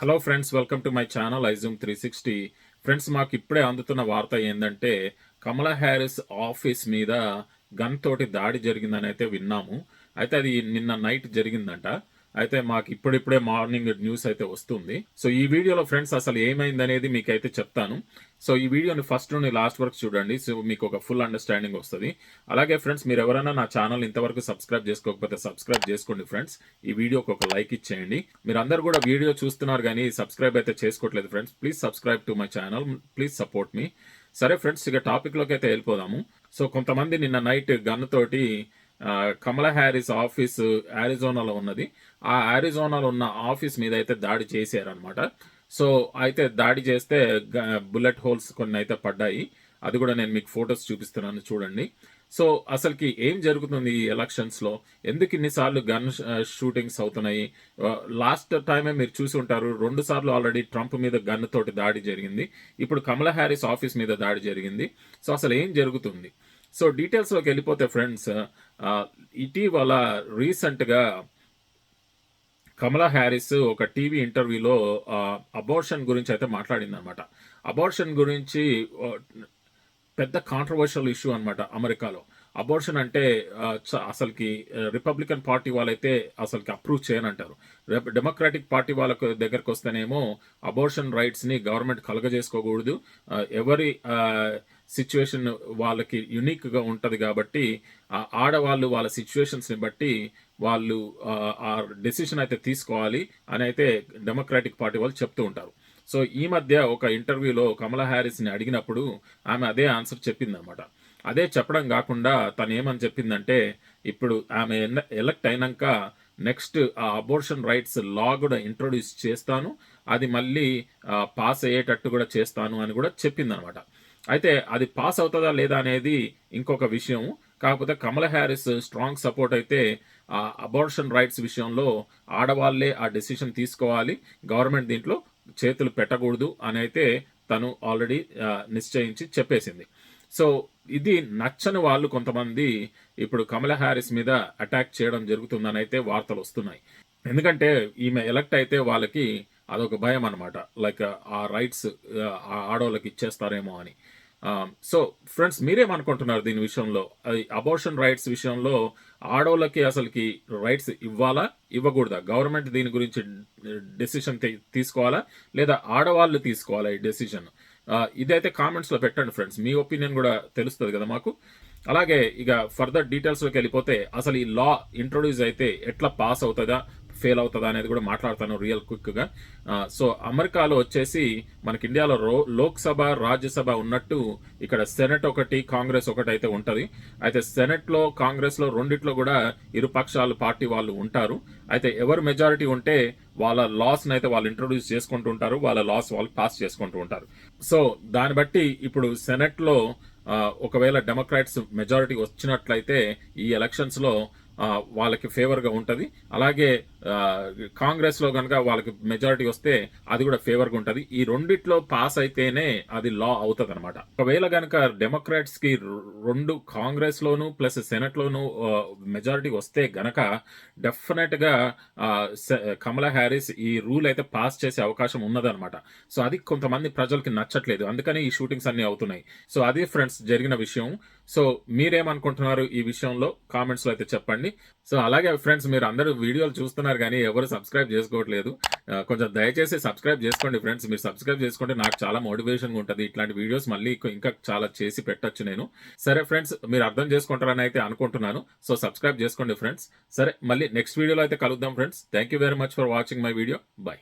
Hello friends, welcome to my channel iZoom 360. Friends, మాకు ఇప్పుడే అందుతున్న వార్త ఏంటంటే కమలా హ్యారిస్ ఆఫీస్ మీద గన్ తోటి దాడి జరిగిందని అయితే విన్నాము. అయితే అది నిన్న నైట్ జరిగిందంట. అయితే మాకు ఇప్పుడిప్పుడే మార్నింగ్ న్యూస్ అయితే వస్తుంది. సో ఈ వీడియోలో ఫ్రెండ్స్ అసలు ఏమైందనేది మీకైతే చెప్తాను. సో ఈ వీడియోని ఫస్ట్ నుండి లాస్ట్ వరకు చూడండి. సో మీకు ఒక ఫుల్ అండర్స్టాండింగ్ వస్తుంది. అలాగే ఫ్రెండ్స్, మీరు ఎవరైనా నా ఛానల్ ఇంతవరకు సబ్స్క్రైబ్ చేసుకోకపోతే సబ్స్క్రైబ్ చేసుకోండి ఫ్రెండ్స్. ఈ వీడియోకి ఒక లైక్ ఇచ్చేయండి. మీరు అందరు కూడా వీడియో చూస్తున్నారు కానీ సబ్స్క్రైబ్ అయితే చేసుకోవట్లేదు friends. Please subscribe to my channel, please support me. సరే ఫ్రెండ్స్, ఇక టాపిక్లోకి అయితే వెళ్ళిపోదాము. సో కొంతమంది నిన్న నైట్ గన్ తోటి కమలా హ్యారిస్ ఆఫీస్ ఆరిజోనాలో ఉన్నది. ఆ ఆరిజోనాలో ఉన్న ఆఫీస్ మీద అయితే దాడి చేశారనమాట. సో అయితే దాడి చేస్తే బుల్లెట్ హోల్స్ కొన్ని అయితే పడ్డాయి. అది కూడా నేను మీకు ఫొటోస్ చూపిస్తున్నాను, చూడండి. సో అసలుకి ఏం జరుగుతుంది ఈ ఎలక్షన్స్లో? ఎందుకు ఇన్నిసార్లు గన్ షూటింగ్స్ అవుతున్నాయి? లాస్ట్ టైమే మీరు చూసి ఉంటారు, 2 సార్లు ఆల్రెడీ ట్రంప్ మీద గన్ తోటి దాడి జరిగింది. ఇప్పుడు కమలా హ్యారిస్ ఆఫీస్ మీద దాడి జరిగింది. సో అసలు ఏం జరుగుతుంది? సో డీటెయిల్స్లోకి వెళ్ళిపోతే ఫ్రెండ్స్, ఇటీవల రీసెంట్గా కమలా హ్యారిస్ ఒక టీవీ ఇంటర్వ్యూలో అబార్షన్ గురించి అయితే మాట్లాడింది అనమాట. అబార్షన్ గురించి పెద్ద కాంట్రవర్షియల్ ఇష్యూ అనమాట అమెరికాలో. అబార్షన్ అంటే అసలుకి రిపబ్లికన్ పార్టీ వాళ్ళైతే అసలుకి అప్రూవ్ చేయనంటారు. డెమోక్రాటిక్ పార్టీ వాళ్ళకు దగ్గరకు వస్తేనేమో అబార్షన్ రైట్స్ని గవర్నమెంట్ కలగజేసుకోకూడదు, ఎవరి సిచ్యువేషన్ వాళ్ళకి యునిక్గా ఉంటుంది కాబట్టి ఆడవాళ్ళు వాళ్ళ సిచ్యువేషన్స్ని బట్టి వాళ్ళు ఆ డెసిషన్ అయితే తీసుకోవాలి అని అయితే డెమోక్రాటిక్ పార్టీ వాళ్ళు చెప్తూ ఉంటారు. సో ఈ మధ్య ఒక ఇంటర్వ్యూలో కమలా హ్యారిస్ని అడిగినప్పుడు ఆమె అదే ఆన్సర్ చెప్పిందనమాట. అదే చెప్పడం కాకుండా తను ఏమని చెప్పిందంటే, ఇప్పుడు ఆమె ఎలక్ట్ అయినాక నెక్స్ట్ ఆ అబోర్షన్ రైట్స్ లా కూడా ఇంట్రొడ్యూస్ చేస్తాను, అది మళ్ళీ పాస్ అయ్యేటట్టు కూడా చేస్తాను అని కూడా చెప్పిందనమాట. అయితే అది పాస్ అవుతుందా లేదా అనేది ఇంకొక విషయం. కాకపోతే కమలా హ్యారిస్ స్ట్రాంగ్ సపోర్ట్ అయితే ఆ అబార్షన్ రైట్స్ విషయంలో ఆడవాళ్లే ఆ డెసిషన్ తీసుకోవాలి, గవర్నమెంట్ దీంట్లో చేతులు పెట్టకూడదు అని అయితే తను ఆల్రెడీ నిశ్చయించి చెప్పేసింది. సో ఇది నచ్చని వాళ్ళు కొంతమంది ఇప్పుడు కమలా హ్యారిస్ మీద అటాక్ చేయడం జరుగుతుందని అయితే వార్తలు వస్తున్నాయి. ఎందుకంటే ఈమె ఎలక్ట్ అయితే వాళ్ళకి అదొక భయం అనమాట, లైక్ ఆ రైట్స్ ఆడవాళ్ళకి ఇచ్చేస్తారేమో అని. సో ఫ్రెండ్స్, మీరేమనుకుంటున్నారు దీని విషయంలో? అది అబార్షన్ రైట్స్ విషయంలో ఆడవాళ్ళకి అసలుకి రైట్స్ ఇవ్వాలా, ఇవ్వకూడదా? గవర్నమెంట్ దీని గురించి డెసిషన్ తీసుకోవాలా, లేదా ఆడవాళ్ళు తీసుకోవాలా ఈ డెసిషన్? ఇదైతే కామెంట్స్లో పెట్టండి ఫ్రెండ్స్, మీ ఒపీనియన్ కూడా తెలుస్తుంది కదా మాకు. అలాగే ఇక ఫర్దర్ డీటెయిల్స్లోకి వెళ్ళిపోతే అసలు ఈ లా ఇంట్రొడ్యూస్ అయితే ఎట్లా పాస్ అవుతుందా, ఫెయిల్ అవుతుందా అనేది కూడా మాట్లాడతాను రియల్ క్విక్గా. సో అమెరికాలో వచ్చేసి మనకి ఇండియాలో లోక్సభ రాజ్యసభ ఉన్నట్టు ఇక్కడ సెనెట్ ఒకటి, కాంగ్రెస్ ఒకటి అయితే ఉంటుంది. అయితే సెనెట్లో కాంగ్రెస్లో రెండిట్లో కూడా ఇరు పక్షాలు పార్టీ వాళ్ళు ఉంటారు. అయితే ఎవరు మెజారిటీ ఉంటే వాళ్ళ లాస్ని అయితే వాళ్ళు ఇంట్రొడ్యూస్ చేసుకుంటూ ఉంటారు, వాళ్ళ లాస్ వాళ్ళు పాస్ చేసుకుంటూ ఉంటారు. సో దాన్ని బట్టి ఇప్పుడు సెనెట్లో ఒకవేళ డెమోక్రాట్స్ మెజారిటీ వచ్చినట్లయితే ఈ ఎలక్షన్స్లో వాళ్ళకి ఫేవర్గా ఉంటుంది. అలాగే కాంగ్రెస్లో కనుక వాళ్ళకి మెజారిటీ వస్తే అది కూడా ఫేవర్గా ఉంటుంది. ఈ రెండిట్లో పాస్ అయితేనే అది లా అవుతుంది అనమాట. ఒకవేళ కనుక డెమోక్రాట్స్కి 2 కాంగ్రెస్లోను ప్లస్ సెనెట్లోను మెజారిటీ వస్తే గనక డెఫినెట్గా కమలా హ్యారిస్ ఈ రూల్ అయితే పాస్ చేసే అవకాశం ఉన్నదనమాట. సో అది కొంతమంది ప్రజలకి నచ్చట్లేదు, అందుకని ఈ షూటింగ్స్ అన్ని అవుతున్నాయి. సో అది ఫ్రెండ్స్ జరిగిన విషయం. సో మీరేమనుకుంటున్నారు ఈ విషయంలో కామెంట్స్లో అయితే చెప్పండి. సో అలాగే ఫ్రెండ్స్, మీరు అందరూ వీడియోలు చూస్తున్నారు కానీ ఎవరు సబ్స్క్రైబ్ చేసుకోవట్లేదు. కొంచెం దయచేసి సబ్స్క్రైబ్ చేసుకోండి ఫ్రెండ్స్. మీరు సబ్స్క్రైబ్ చేసుకుంటే నాకు చాలా మోటివేషన్గా ఉంటుంది. ఇట్లాంటి వీడియోస్ మళ్ళీ ఇంకా చాలా చేసి పెట్టచ్చు నేను. సరే ఫ్రెండ్స్, మీరు అర్థం చేసుకుంటారని అయితే అనుకుంటున్నాను. సో సబ్స్క్రైబ్ చేసుకోండి ఫ్రెండ్స్. సరే, మళ్ళీ నెక్స్ట్ వీడియోలో అయితే కలుద్దాం friends. Thank you very much for watching my video. By.